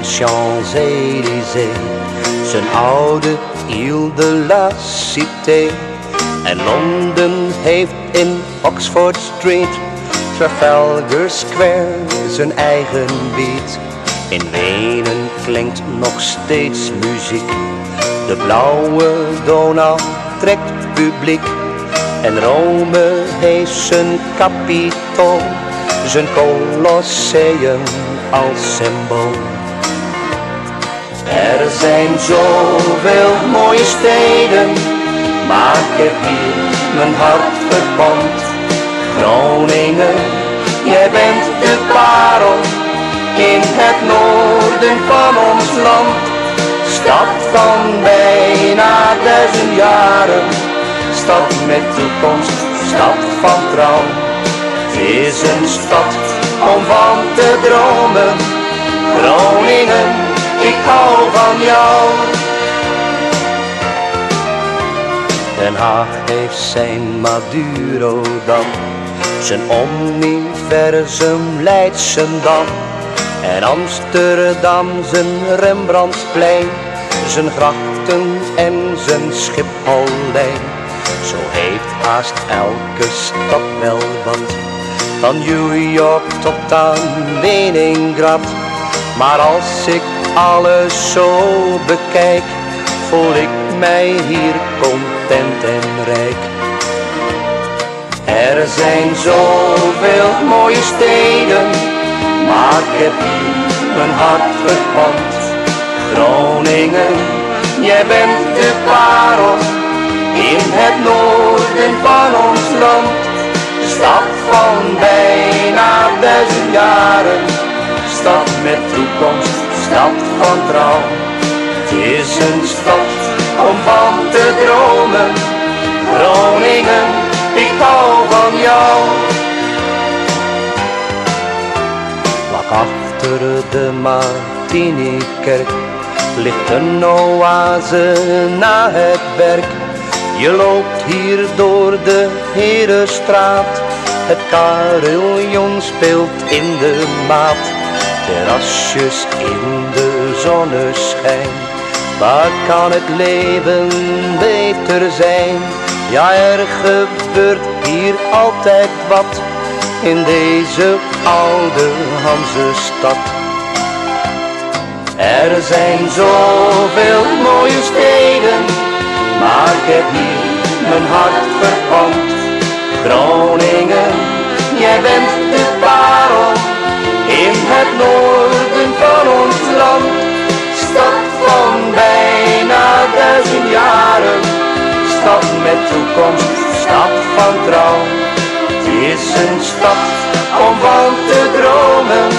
zijn Champs-Élysées, zijn oude Ile de la Cité. En Londen heeft in Oxford Street, Trafalgar Square, zijn eigen beat. In Wenen klinkt nog steeds muziek, de blauwe Donau trekt publiek. En Rome heeft zijn Capitool, zijn Colosseum als symbool. Er zijn zoveel mooie steden, maar ik heb hier mijn hart verpand. Groningen, jij bent de parel in het noorden van ons land. Stad van bijna 1000 jaren, stad met toekomst, stad van trouw. Het is een stad om van te dromen, Groningen, ik hou van jou. Den Haag heeft zijn Madurodam, zijn Omniversum Leidschendam. En Amsterdam zijn Rembrandtsplein, zijn grachten en zijn Schiphollijn. Zo heeft haast elke stad wel wat, van New York tot aan Leningrad. Maar als ik alles zo bekijk, voel ik mij hier content en rijk. Er zijn zoveel mooie steden, maar ik heb hier mijn hart verpand. Groningen, jij bent de parel in het noorden van ons land. Stad van bijna 1000 jaren, stad met toekomst, stad van trouw. Het is een stad om van te dromen, Groningen, ik hou van jou. Vlak achter de Martinikerk ligt een oase na het werk. Je loopt hier door de Herenstraat, het carillon speelt in de maat. Terrasjes in de zonneschijn, waar kan het leven beter zijn? Ja, er gebeurt hier altijd wat in deze oude Hansestad. Er zijn zoveel mooie steden, maar ik heb hier mijn hart verpand. Groningen, jij bent de parel in het noorden van ons land. Stad van bijna 1000 jaren, stad met toekomst, stad van trouw. Het is een stad om van te dromen,